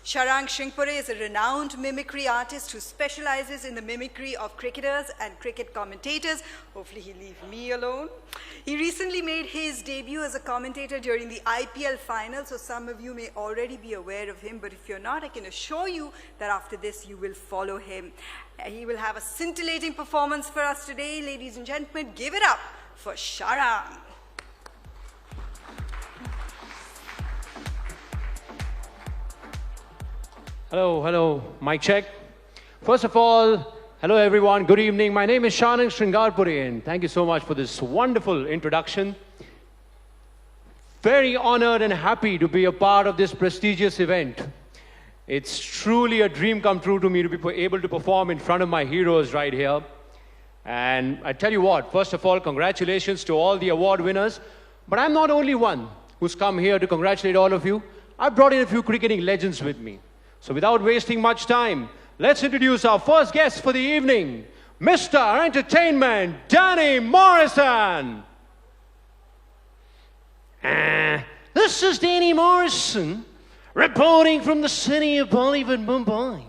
Sharang Shrinkpore is a renowned mimicry artist who specializes in the mimicry of cricketers and cricket commentators. Hopefully he'll leave me alone. He recently made his debut as a commentator during the IPL final, so some of you may already be aware of him, but if you're not, I can assure you that after this you will follow him. He will have a scintillating performance for us today. Ladies and gentlemen, give it up for Sharang. Hello, mic check. First of all, hello everyone, good evening. My name is Sharang Shrinkpore and thank you so much for this wonderful introduction. Very honored and happy to be a part of this prestigious event. It's truly a dream come true to me to be able to perform in front of my heroes right here. And I tell you what, first of all, congratulations to all the award winners. But I'm not only one who's come here to congratulate all of you. I've brought in a few cricketing legends with me. So without wasting much time, let's introduce our first guest for the evening, Mr. Entertainment, Danny Morrison. This is Danny Morrison, reporting from the city of Bollywood, Mumbai.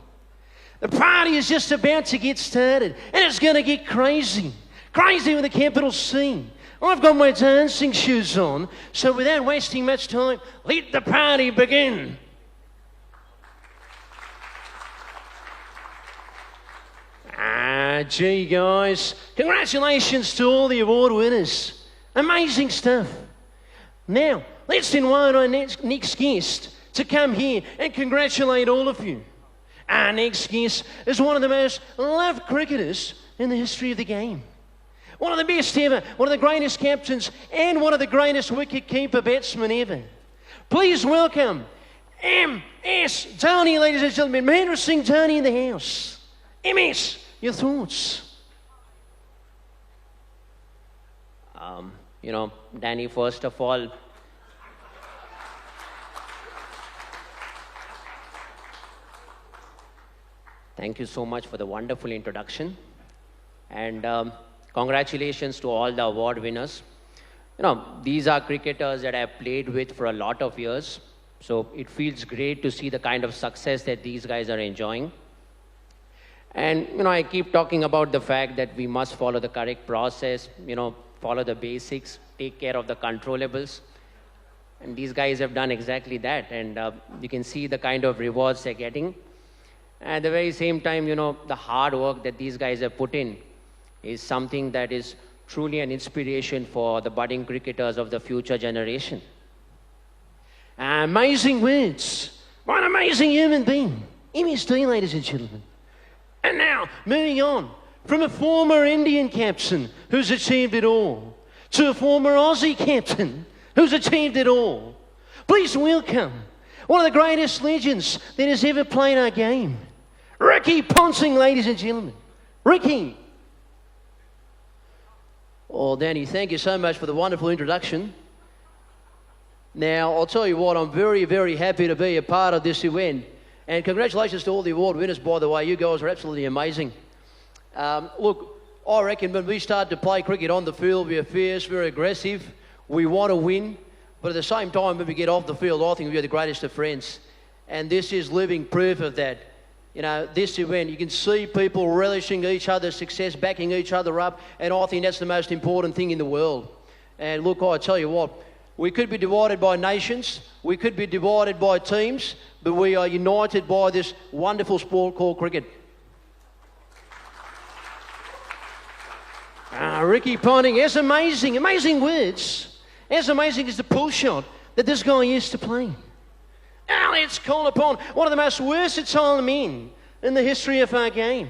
The party is just about to get started, and it's going to get crazy. Crazy with a capital C. I've got my dancing shoes on, so without wasting much time, let the party begin. Gee, guys, congratulations to all the award winners. Amazing stuff. Now, let's invite our next guest to come here and congratulate all of you. Our next guest is one of the most loved cricketers in the history of the game. One of the best ever, one of the greatest captains, and one of the greatest wicket-keeper batsmen ever. Please welcome M.S. Dhoni, ladies and gentlemen. Mahendra Singh Dhoni in the house. M.S., your thoughts? Danny, first of all, thank you so much for the wonderful introduction. And congratulations to all the award winners. These are cricketers that I've played with for a lot of years. So it feels great to see the kind of success that these guys are enjoying. And, I keep talking about the fact that we must follow the correct process, follow the basics, take care of the controllables. And these guys have done exactly that. And you can see the kind of rewards they're getting. At the very same time, the hard work that these guys have put in is something that is truly an inspiration for the budding cricketers of the future generation. Amazing words. What an amazing human being. MSD, ladies and gentlemen. And now, moving on, from a former Indian captain who's achieved it all, to a former Aussie captain who's achieved it all. Please welcome one of the greatest legends that has ever played our game, Ricky Ponting, ladies and gentlemen. Ricky. Well, Danny, thank you so much for the wonderful introduction. Now, I'll tell you what, I'm very, very happy to be a part of this event. And congratulations to all the award winners, by the way. You guys are absolutely amazing. Look, I reckon when we start to play cricket on the field, we're fierce, we're aggressive, we want to win. But at the same time, when we get off the field, I think we're the greatest of friends. And this is living proof of that. This event, you can see people relishing each other's success, backing each other up, and I think that's the most important thing in the world. And look, I tell you what, we could be divided by nations, we could be divided by teams, but we are united by this wonderful sport called cricket. Ricky Ponting, it's amazing, amazing words. As amazing as the pull shot that this guy used to play. Now let's call upon one of the most versatile men in the history of our game.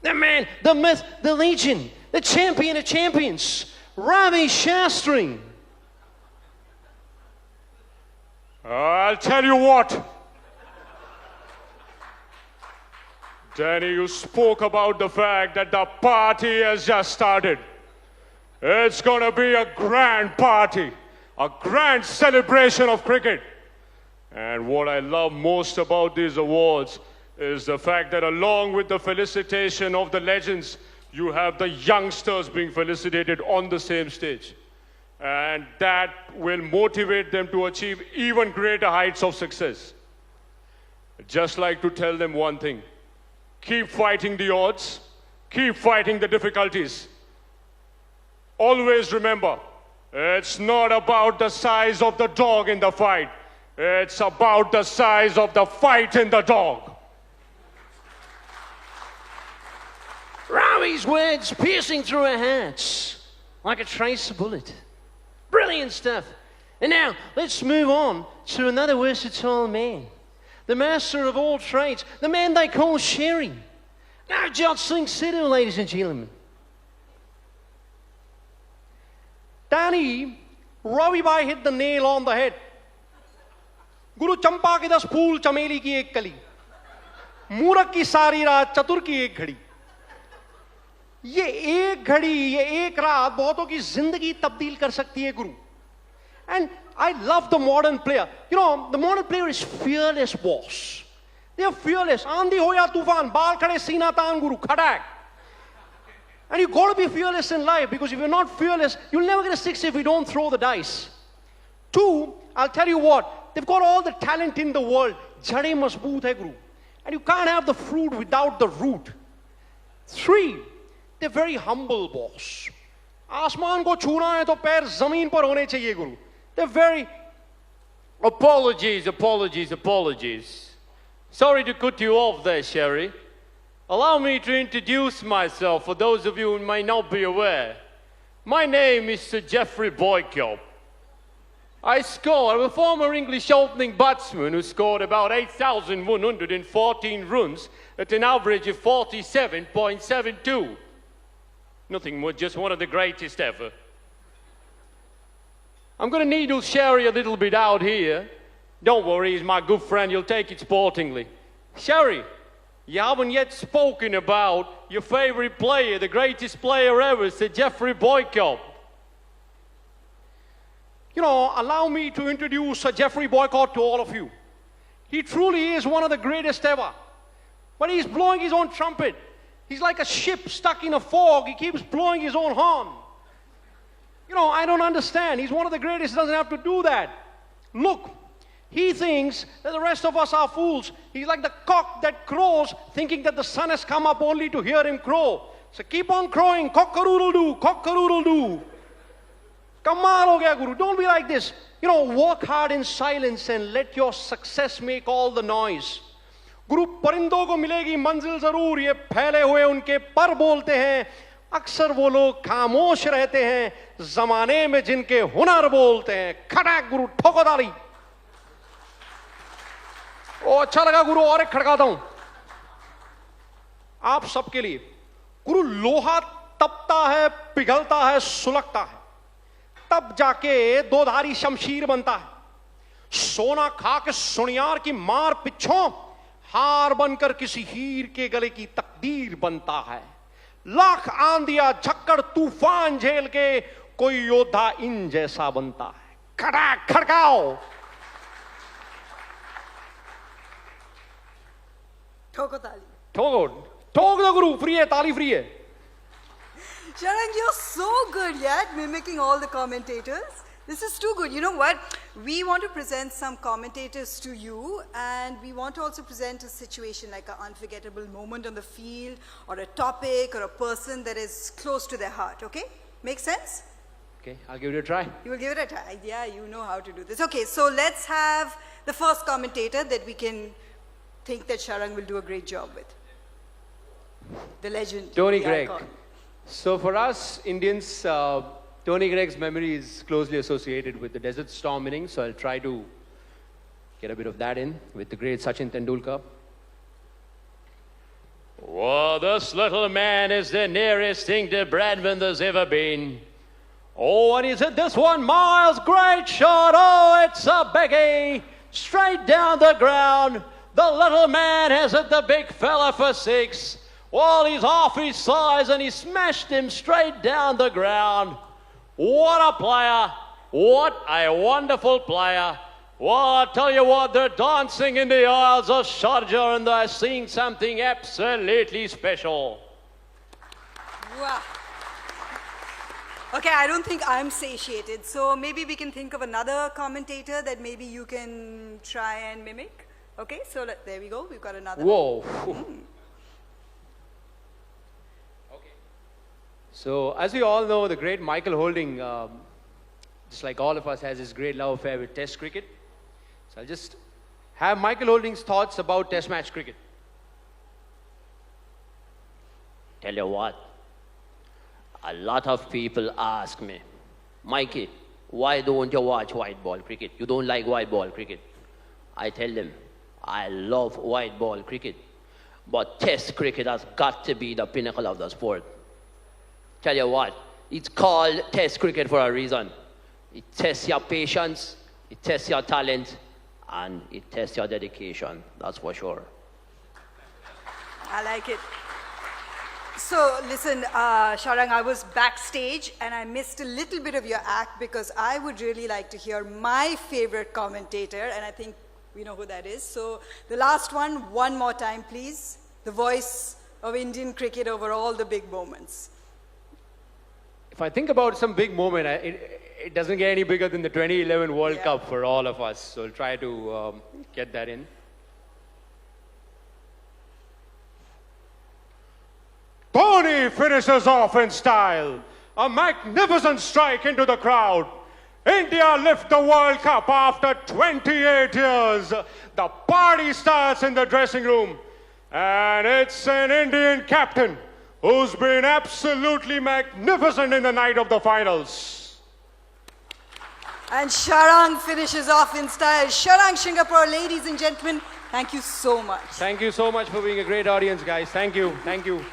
The man, the myth, the legend, the champion of champions, Ravi Shastri. I'll tell you what. Danny, you spoke about the fact that the party has just started. It's going to be a grand party, a grand celebration of cricket. And what I love most about these awards is the fact that along with the felicitation of the legends, you have the youngsters being felicitated on the same stage. And that will motivate them to achieve even greater heights of success. just like to tell them one thing. Keep fighting the odds. Keep fighting the difficulties. Always remember, it's not about the size of the dog in the fight. It's about the size of the fight in the dog. Ravi's words piercing through our hearts like a trace bullet. Brilliant stuff. And now, let's move on to another versatile man. The master of all trades, the man they call Sherry. Now, Jot Singh Sidhu, ladies and gentlemen. Danny, Ravi Bhai hit the nail on the head. Guru Champa ki 10 phool, chameli ki ek kali. Murak ki sari raat, chatur ki ek ghadi. ये एक घड़ी ये एक रात बहुतों की जिंदगी तब्दील कर सकती है गुरु. And I love the modern player. You know, the modern player is fearless, boss. They are fearless. आंधी हो या तूफान, बाल खड़े सीना तान गुरु, खड़ाक. And you got to be fearless in life, because if you're not fearless, you'll never get a 6 if you don't throw the dice. 2, I'll tell you what, they've got all the talent in the world. Jade mazboot hai guru. And you can't have the fruit without the root. 3, they're very humble, boss. आसमान को छूना है तो पैर जमीन पर होने चाहिए गुरु. They're very... Apologies. Sorry to cut you off there, Sherry. Allow me to introduce myself for those of you who may not be aware. My name is Sir Geoffrey Boycott. I'm a former English opening batsman who scored about 8,114 runs at an average of 47.72. Nothing more, just one of the greatest ever. I'm going to needle Sherry a little bit out here. Don't worry, he's my good friend, you'll take it sportingly. Sherry, you haven't yet spoken about your favorite player, the greatest player ever, Sir Geoffrey Boycott. You know, allow me to introduce Sir Geoffrey Boycott to all of you. He truly is one of the greatest ever. But he's blowing his own trumpet. He's like a ship stuck in a fog. He keeps blowing his own horn. You know, I don't understand. He's one of the greatest. He doesn't have to do that. Look, he thinks that the rest of us are fools. He's like the cock that crows, thinking that the sun has come up only to hear him crow. So keep on crowing. Cock-a-doodle-doo, cock-a-doodle-doo. Kamal ho gaya, Guru. Don't be like this. You know, work hard in silence and let your success make all the noise. गुरु परिंदों को मिलेगी मंजिल जरूर, ये फैले हुए उनके पर बोलते हैं. अक्सर वो लोग खामोश रहते हैं जमाने में जिनके हुनर बोलते हैं. खड़ाक गुरु, ठोको ताली. ओ अच्छा लगा गुरु, और एक खड़काता हूं आप सबके लिए. गुरु, लोहा तपता है, पिघलता है, सुलगता है, तब जाके दोधारी शमशीर बनता है. सोना खा के सुनियार की मार पिछों हार बनकर किसी हीर के गले की तकदीर बनता है. लाख आंधिया झक्कड़ तूफान झेल के कोई योद्धा इन जैसा बनता है. खड़ाक खड़काओ. ठोको ताली. ठोक दो गुरु, फ्री है, ताली फ्री है. Sharang, you're so good, at mimicking all the commentators. This is too good. You know what? We want to present some commentators to you, and we want to also present a situation like an unforgettable moment on the field, or a topic, or a person that is close to their heart, okay? Make sense? Okay, I'll give it a try. You will give it a try. Yeah, you know how to do this. Okay, so let's have the first commentator that we can think that Sharang will do a great job with. The legend. Tony the Greig. icon. So for us Indians, Tony Greig's memory is closely associated with the Desert Storm innings, so I'll try to Get a bit of that in with the great Sachin Tendulkar. Well, this little man is the nearest thing to Bradman there's ever been. Oh, and he's hit this one, Miles, great shot. Oh, it's a biggie. Straight down the ground. The little man has hit the big fella for six. Well, he's half his size and he smashed him straight down the ground. What a player. What a wonderful player. Well, I tell you what, they're dancing in the aisles of Sharjah and they're seeing something absolutely special. Wow. Okay, I don't think I'm satiated, so maybe we can think of another commentator that maybe you can try and mimic. Okay, so there we go. We've got another. Whoa. Okay. So, as we all know, the great Michael Holding, just like all of us, has his great love affair with Test cricket. So, I'll just have Michael Holding's thoughts about Test match cricket. Tell you what, a lot of people ask me, Mikey, why don't you watch white ball cricket? You don't like white ball cricket. I tell them, I love white ball cricket, but Test cricket has got to be the pinnacle of the sport. Tell you what, it's called Test cricket for a reason. It tests your patience, it tests your talent, and it tests your dedication, that's for sure. I like it. So listen, Sharang, I was backstage and I missed a little bit of your act because I would really like to hear my favorite commentator, and I think we know who that is. So the last one more time, please. The voice of Indian cricket over all the big moments. If I think about some big moment, it doesn't get any bigger than the 2011 World Cup for all of us. So I'll try to get that in. Dhoni finishes off in style. A magnificent strike into the crowd. India lift the World Cup after 28 years. The party starts in the dressing room. And it's an Indian captain who's been absolutely magnificent in the night of the finals. And Sharang finishes off in style. Sharang Singapore, ladies and gentlemen, thank you so much. Thank you so much for being a great audience, guys. Thank you. Thank you.